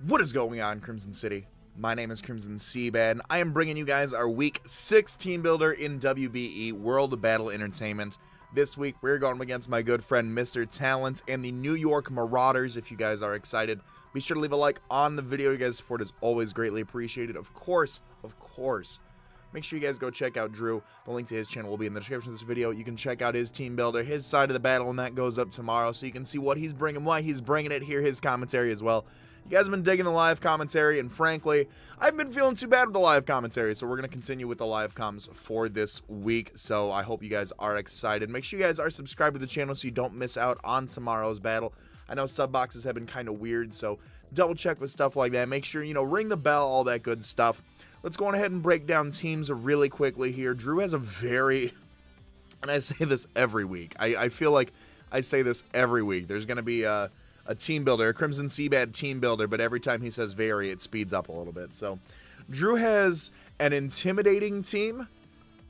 What is going on, Crimson City? My name is Crimson CBAD, and I am bringing you guys our Week 6 Team Builder in WBE World Battle Entertainment. This week, we're going against my good friend Mr. Talent and the New York Marauders. If you guys are excited, be sure to leave a like on the video. You guys' support is always greatly appreciated. Of course, make sure you guys go check out Drew. The link to his channel will be in the description of this video. You can check out his Team Builder, his side of the battle, and that goes up tomorrow, so you can see what he's bringing, why he's bringing it, hear his commentary as well. You guys have been digging the live commentary, and frankly, I've been feeling too bad with the live commentary, so we're going to continue with the live comms for this week, so I hope you guys are excited. Make sure you guys are subscribed to the channel so you don't miss out on tomorrow's battle. I know sub boxes have been kind of weird, so double check with stuff like that. Make sure, ring the bell, all that good stuff. Let's go on ahead and break down teams really quickly here. Drew has a very, and I say this every week, I feel like I say this every week. There's going to be a team builder, a Crimson CBAD team builder, but every time he says very, it speeds up a little bit. So Drew has an intimidating team.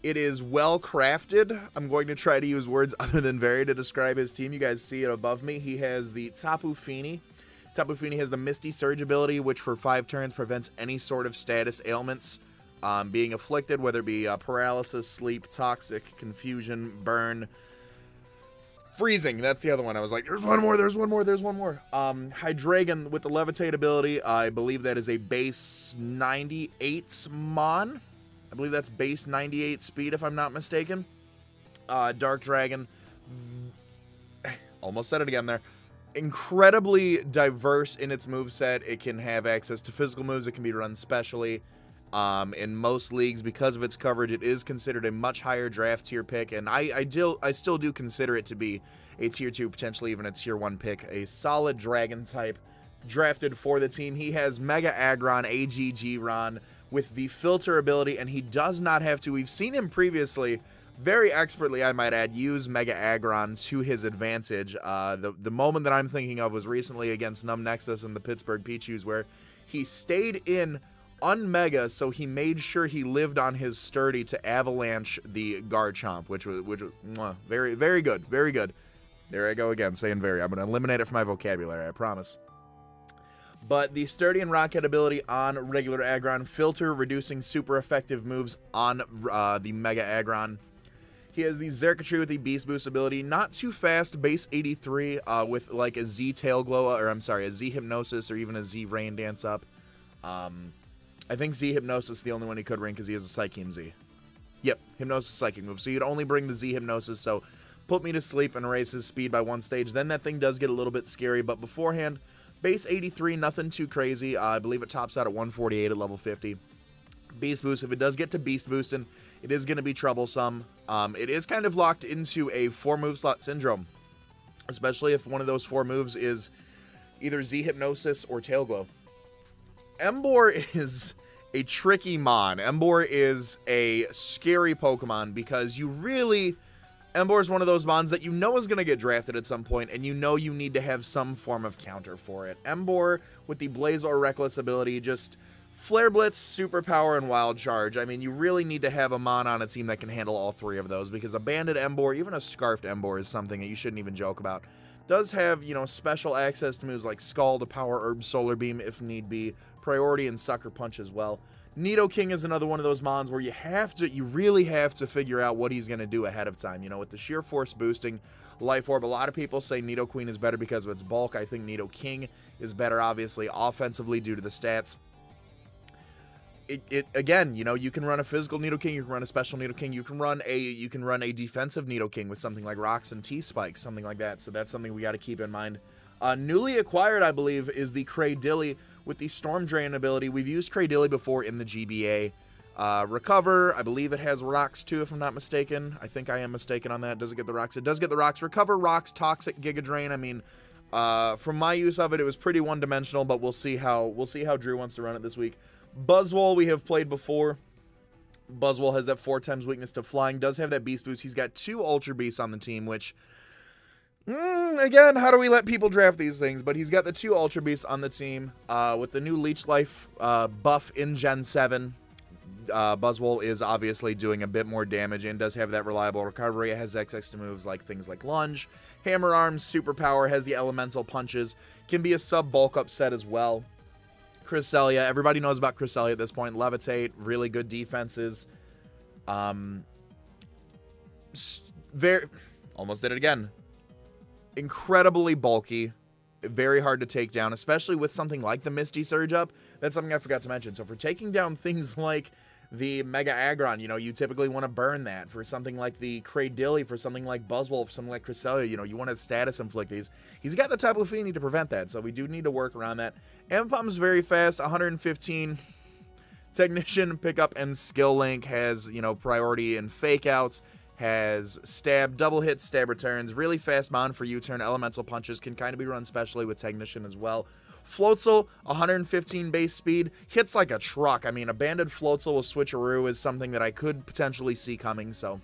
It is well crafted. I'm going to try to use words other than very to describe his team. You guys see it above me. He has the Tapu Fini. Tapu Fini has the Misty Surge ability, which for 5 turns prevents any sort of status ailments being afflicted, whether it be paralysis, sleep, toxic, confusion, burn, freezing. That's the other one. I was like, there's one more. Hydreigon with the Levitate ability. I believe that is a base 98 Mon. I believe that's base 98 speed, if I'm not mistaken. Dark Dragon. Almost said it again there. Incredibly diverse in its moveset. It can have access to physical moves. It can be run specially. In most leagues, because of its coverage, it is considered a much higher draft tier pick, and I still do consider it to be a tier 2, potentially even a tier 1 pick. A solid dragon type drafted for the team. He has Mega Aggron, AGG-Ron with the filter ability, and he does not have to. We've seen him previously, very expertly, I might add, use Mega Aggron to his advantage. The moment that I'm thinking of was recently against Numb Nexus and the Pittsburgh Pichus, where he stayed in Unmega, so he made sure he lived on his sturdy to avalanche the Garchomp, which was very, very good, very good. There I go again, saying very. I'm going to eliminate it from my vocabulary, I promise. But the sturdy and rocket ability on regular Aggron, filter reducing super effective moves on the Mega Aggron. He has the Xerkatry with the Beast Boost ability, not too fast, base 83 with like a Z Tail Glow, or I'm sorry, a Z Hypnosis or even a Z Rain Dance up. I think Z Hypnosis is the only one he could ring because he has a Psychium Z. Yep, Hypnosis Psychic move. So you'd only bring the Z Hypnosis, so put me to sleep and raise his speed by 1 stage. Then that thing does get a little bit scary, but beforehand, base 83, nothing too crazy. I believe it tops out at 148 at level 50. Beast Boost, if it does get to Beast Boosting, it is going to be troublesome. It is kind of locked into a 4-move slot syndrome, especially if one of those 4 moves is either Z Hypnosis or Tail Glow. Emboar is a tricky mon. Emboar is a scary Pokemon because Emboar is one of those mons that you know is going to get drafted at some point, and you know you need to have some form of counter for it. Emboar with the Blazoor Reckless ability, just Flare Blitz, Superpower, and Wild Charge. I mean, you really need to have a mon on a team that can handle all 3 of those, because a Banded Emboar, even a Scarfed Emboar, is something that you shouldn't even joke about. Does have, special access to moves like Scald, to power Herb Solar Beam if need be, Priority, and Sucker Punch as well. Nidoking is another one of those mons where you really have to figure out what he's going to do ahead of time. With the sheer force boosting, Life Orb, a lot of people say Nidoqueen is better because of its bulk. I think Nidoking is better, obviously, offensively due to the stats. Again, you can run a physical Nidoking, you can run a special Nidoking, you can run a defensive Nidoking with something like Rocks and T-Spikes, something like that. So that's something we got to keep in mind. Newly acquired, I believe, is the Cradilly with the Storm Drain ability. We've used Cradilly before in the GBA. Recover, I believe it has Rocks too, if I'm not mistaken. I think I am mistaken on that. Does it get the Rocks? It does get the Rocks. Recover, Rocks, Toxic, Giga Drain. I mean, from my use of it, it was pretty one-dimensional, but we'll see how Drew wants to run it this week. Buzzwole we have played before. Buzzwole has that 4 times weakness to flying, does have that Beast Boost. He's got 2 Ultra Beasts on the team, which, again, how do we let people draft these things? But he's got the 2 Ultra Beasts on the team. With the new Leech Life buff in Gen 7, Buzzwole is obviously doing a bit more damage and does have that reliable recovery. It has XX to moves like things like Lunge. Hammer Arms, Superpower, has the Elemental Punches. Can be a sub-bulk up set as well. Cresselia, everybody knows about Cresselia at this point. Levitate, really good defenses. Almost did it again. Incredibly bulky, very hard to take down, especially with something like the Misty Surge up. That's something I forgot to mention. So for taking down things like the Mega Aggron, you know, you typically want to burn that. For something like the Cradilly, for something like Buzzwole, for something like Cresselia, you know, you want to status inflict these. He's got the Tapu Fini to prevent that, so we do need to work around that. Mpump's very fast, 115. Technician, Pickup, and Skill Link has, you know, priority in Fake Outs, has Stab, Double Hit, Stab Returns, really fast Mon for U-Turn, Elemental Punches, can kind of be run specially with Technician as well. Floatzel, 115 base speed, hits like a truck. I mean, a banded Floatzel with Switcheroo is something that I could potentially see coming, so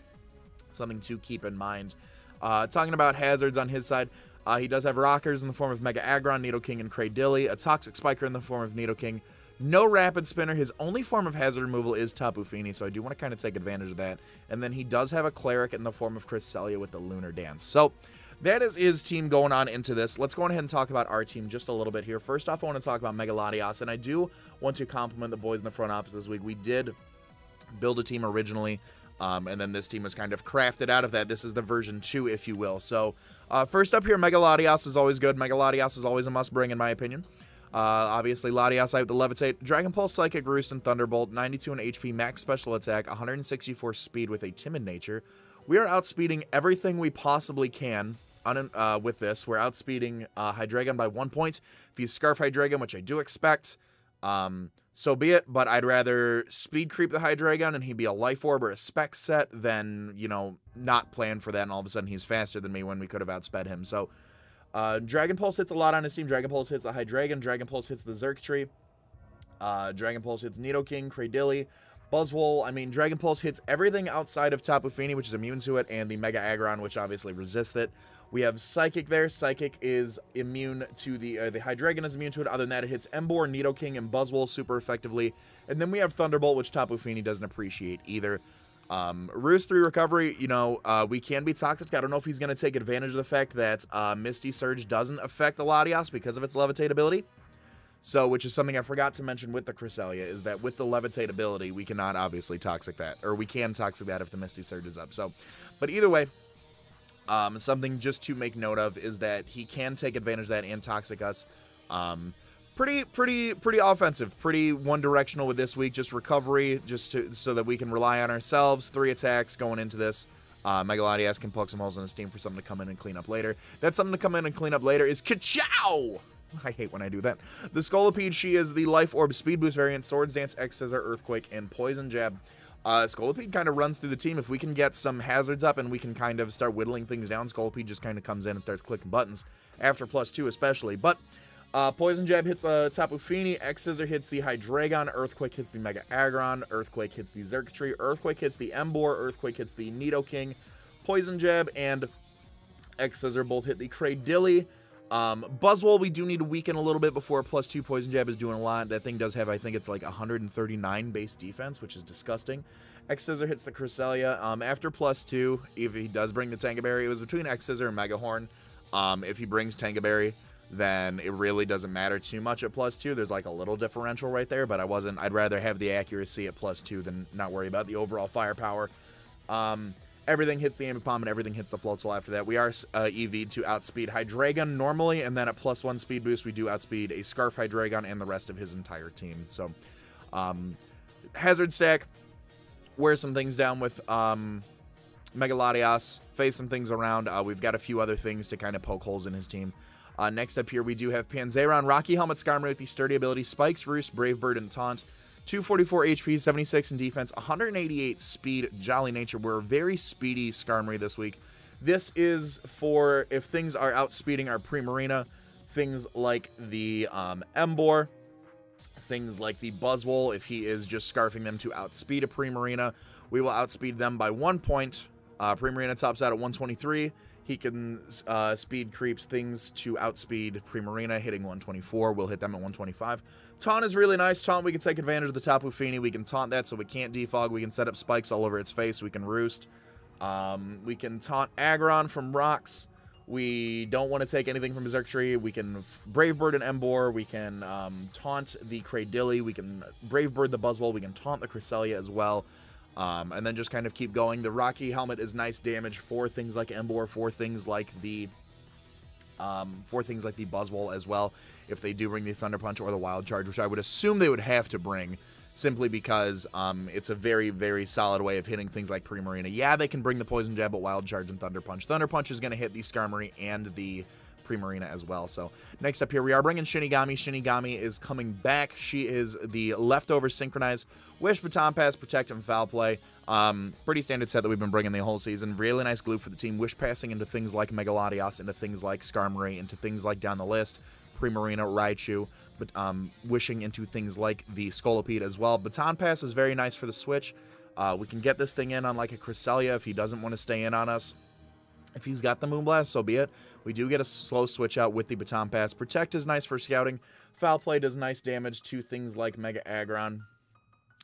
something to keep in mind. Talking about hazards on his side, he does have Rockers in the form of Mega Aggron, Nidoking, and Cradilly, a Toxic Spiker in the form of Nidoking, no Rapid Spinner. His only form of hazard removal is Tapu Fini, so I do want to kind of take advantage of that. And then he does have a Cleric in the form of Cresselia with the Lunar Dance. So that is his team going on into this. Let's go ahead and talk about our team just a little bit here. First off, I want to talk about Mega Latias, and I do want to compliment the boys in the front office this week. We did build a team originally, and then this team was kind of crafted out of that. This is the version 2, if you will. So first up here, Mega Latias is always good. Mega Latias is always a must-bring, in my opinion. Obviously, Latias with the Levitate, Dragon Pulse, Psychic Roost, and Thunderbolt, 92 in HP, max special attack, 164 speed with a timid nature. We are outspeeding everything we possibly can with this. We're outspeeding Hydreigon by 1 point. If you Scarf Hydreigon, which I do expect, so be it, but I'd rather speed creep the Hydreigon and he'd be a Life Orb or a Spec set than, you know, not plan for that and all of a sudden he's faster than me when we could have outsped him. So Dragon Pulse hits a lot on his team. Dragon Pulse hits the Hydreigon. Dragon Pulse hits the Xurkitree. Dragon Pulse hits Nidoking, Cradilly, Buzzwole. I mean, Dragon Pulse hits everything outside of Tapu Fini, which is immune to it, and the Mega Aggron, which obviously resists it. We have Psychic there. Psychic is immune to the Hydreigon is immune to it. Other than that, it hits Emboar, Nidoking, and Buzzwole super effectively. And then we have Thunderbolt, which Tapu Fini doesn't appreciate either. Roost 3 recovery, you know, we can be toxic. I don't know if he's going to take advantage of the fact that Misty Surge doesn't affect the Latias because of its Levitate ability. So, which is something I forgot to mention with the Cresselia, is that with the Levitate ability, we cannot obviously toxic that, or we can toxic that if the Misty Surge is up. So, but either way, something just to make note of is that he can take advantage of that and toxic us. Pretty offensive, pretty one-directional with this week. Just recovery, so that we can rely on ourselves. 3 attacks going into this. Mega Latias can poke some holes in his team for something to come in and clean up later. That something to come in and clean up later is Ka-Chow! I hate when I do that. The Scolipede, she is the Life Orb Speed Boost variant, Swords Dance, X Scissor, Earthquake, and Poison Jab. Scolipede kind of runs through the team. If we can get some hazards up and we can kind of start whittling things down, Scolipede just kind of comes in and starts clicking buttons, after +2 especially. But Poison Jab hits the Tapu Fini, X Scissor hits the Hydreigon, Earthquake hits the Mega Aggron, Earthquake hits the Xurkitree, Earthquake hits the Emboar, Earthquake hits the Nidoking, Poison Jab and X Scissor both hit the Cradilly. Buzzwole, we do need to weaken a little bit before +2. Poison Jab is doing a lot. That thing does have, I think it's like 139 base defense, which is disgusting. X Scissor hits the Cresselia. After +2, if he does bring the Tangaberry, it was between X Scissor and Mega Horn. If he brings Tangaberry, then it really doesn't matter too much at +2. There's like a little differential right there, but I'd rather have the accuracy at +2 than not worry about the overall firepower. Everything hits the Ambipom and everything hits the Floatzel after that. We are EV'd to outspeed Hydreigon normally, and then at +1 speed boost, we do outspeed a Scarf Hydreigon and the rest of his entire team. So, hazard stack, wear some things down with Mega Latias, face some things around. We've got a few other things to kind of poke holes in his team. Next up here, we do have Panzeron, Rocky Helmet, Skarmory with the Sturdy ability, Spikes, Roost, Brave Bird, and Taunt. 244 HP, 76 in defense, 188 speed, Jolly Nature. We're a very speedy Skarmory this week. This is for if things are outspeeding our Primarina, things like the Emboar, things like the Buzzwole. If he is just scarfing them to outspeed a Primarina, we will outspeed them by 1 point. Primarina tops out at 123. He can speed creeps things to outspeed Primarina, hitting 124. We'll hit them at 125. Taunt is really nice. Taunt, we can take advantage of the Tapu Fini. We can taunt that so we can't defog. We can set up spikes all over its face. We can roost. We can taunt Aggron from rocks. We don't want to take anything from Berserktree. We can Brave Bird and Embor. We can taunt the Cradilly. We can Brave Bird the Buzzwole. We can taunt the Cresselia as well. And then just kind of keep going. The Rocky Helmet is nice damage for things like Embor, for things like the Buzzwole as well, if they do bring the Thunder Punch or the Wild Charge, which I would assume they would have to bring, simply because it's a very, very solid way of hitting things like Primarina. Yeah, they can bring the Poison Jab, but Wild Charge and Thunder Punch. Thunder Punch is going to hit the Skarmory and the Primarina as well. So next up here, we are bringing Shinigami. Shinigami is coming back. She is the leftover Synchronize, Wish, Baton Pass, Protect, and Foul Play. Pretty standard set that we've been bringing the whole season. Really nice glue for the team. Wish passing into things like Megalodios, into things like Skarmory, into things like down the list, Primarina, Raichu, but wishing into things like the Scolipede as well. Baton Pass is very nice for the switch. We can get this thing in on like a Cresselia if he doesn't want to stay in on us. If he's got the Moonblast, so be it. We do get a slow switch out with the Baton Pass. Protect is nice for scouting. Foul Play does nice damage to things like Mega Aggron.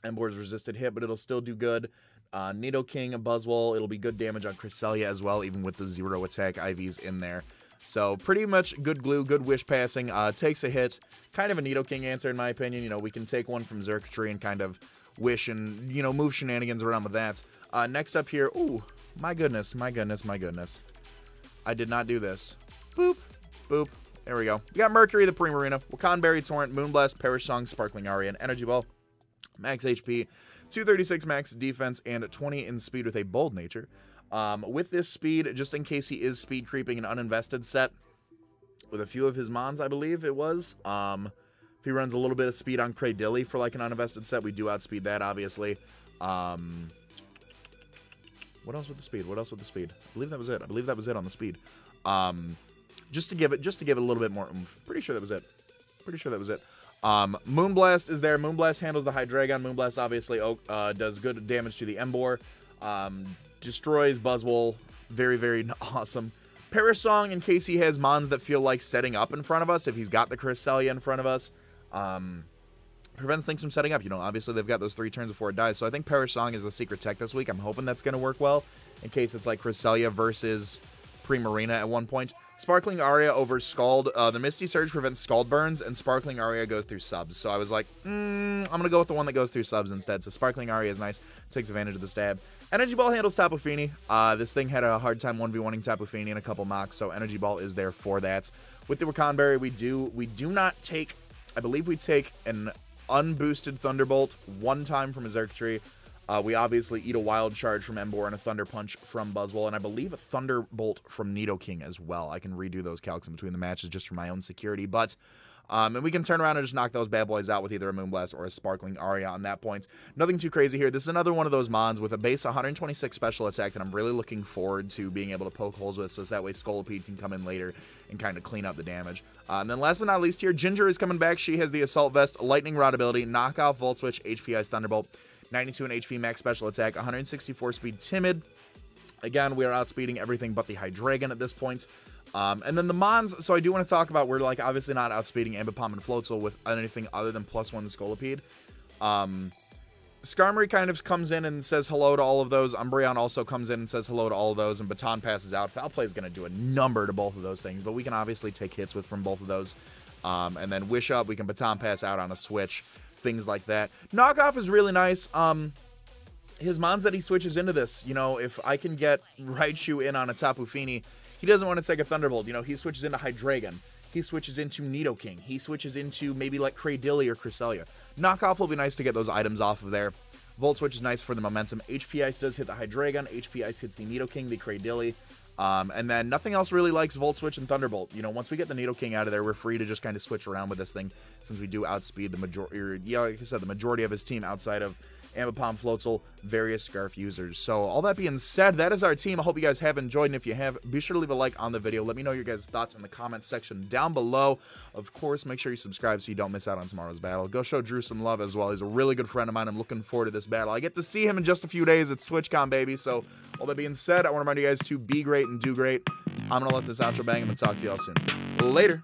Embor's resisted hit, but it'll still do good. Nidoking, a Buzzwole, it'll be good damage on Cresselia as well, even with the 0 attack IVs in there. So pretty much good glue, good wish passing. Takes a hit. Kind of a Nidoking answer in my opinion. You know, we can take one from Xurkitree and kind of wish and, you know, move shenanigans around with that. Next up here, ooh. My goodness, my goodness, my goodness. I did not do this. Boop, boop. There we go. We got Mercury, the Primarina, Wakanberry, Torrent, Moonblast, Perish Song, Sparkling Aria, and Energy Ball. Max HP, 236 max defense, and 20 in speed with a bold nature. With this speed, just in case he is speed creeping an uninvested set, with a few of his mons, I believe it was. If he runs a little bit of speed on Cradilly for like an uninvested set, we do outspeed that, obviously. What else with the speed? What else with the speed? I believe that was it. I believe that was it on the speed. Just to give it a little bit more oomph. Pretty sure that was it. Pretty sure that was it. Moonblast is there. Moonblast handles the Hydreigon. Moonblast obviously does good damage to the Embor. Destroys Buzzwole. Very, very awesome. Perish Song, in case he has mons that feel like setting up in front of us. If he's got the Cresselia in front of us. Prevents things from setting up. You know, obviously they've got those 3 turns before it dies. So I think Perish Song is the secret tech this week. I'm hoping that's going to work well in case it's like Cresselia versus Primarina at one point. Sparkling Aria over Scald. The Misty Surge prevents Scald burns, and Sparkling Aria goes through subs. So I was like, I'm going to go with the one that goes through subs instead. So Sparkling Aria is nice. Takes advantage of the stab. Energy Ball handles Tapu Fini. This thing had a hard time 1v1ing Tapu Fini in a couple mocks, so Energy Ball is there for that. With the Wakanberry, we do not take, I believe we take an unboosted Thunderbolt one time from a Xurkitree. We obviously eat a Wild Charge from Embor and a Thunder Punch from Buzzwole, and I believe a Thunderbolt from Nidoking as well. I can redo those calcs in between the matches just for my own security, but and we can turn around and just knock those bad boys out with either a Moonblast or a Sparkling Aria on that point. Nothing too crazy here. This is another one of those mons with a base 126 special attack that I'm really looking forward to being able to poke holes with, so that way Scolipede can come in later and kind of clean up the damage. And then last but not least here, Ginger is coming back. She has the Assault Vest, Lightning Rod ability, Knockoff, Volt Switch, HP Ice Thunderbolt, 92 in HP max special attack, 164 speed Timid. Again, we are outspeeding everything but the Hydreigon at this point. And then the mons, so I do want to talk about, we're like obviously not outspeeding Ambipom and Floatzel with anything other than +1 Scolipede. Skarmory kind of comes in and says hello to all of those. Umbreon also comes in and says hello to all of those, and Baton passes out. Foul Play is going to do a number to both of those things, but we can obviously take hits from both of those. And then Wish Up, we can Baton Pass out on a switch, things like that. Knockoff is really nice. His mons that he switches into this, you know, if I can get Raichu in on a Tapu Fini, he doesn't want to take a Thunderbolt. You know, he switches into Hydreigon. He switches into Nidoking. He switches into maybe like Cradilly or Cresselia. Knockoff will be nice to get those items off of there. Volt Switch is nice for the momentum. HP Ice does hit the Hydreigon. HP Ice hits the Nidoking, the Cradilly. And then nothing else really likes Volt Switch and Thunderbolt. You know, once we get the Nidoking out of there, we're free to just kind of switch around with this thing, since we do outspeed the majority, yeah, like I said, the majority of his team outside of Ambipom, Floatzel, various Scarf users. So all that being said, that is our team. I hope you guys have enjoyed, and if you have, be sure to leave a like on the video. Let me know your guys' thoughts in the comments section down below. Of course, make sure you subscribe so you don't miss out on tomorrow's battle. Go show Drew some love as well. He's a really good friend of mine. I'm looking forward to this battle. I get to see him in just a few days. It's TwitchCon, baby. So all that being said, I want to remind you guys to be great and do great. I'm going to let this outro bang. I'm going to talk to y'all soon. Later.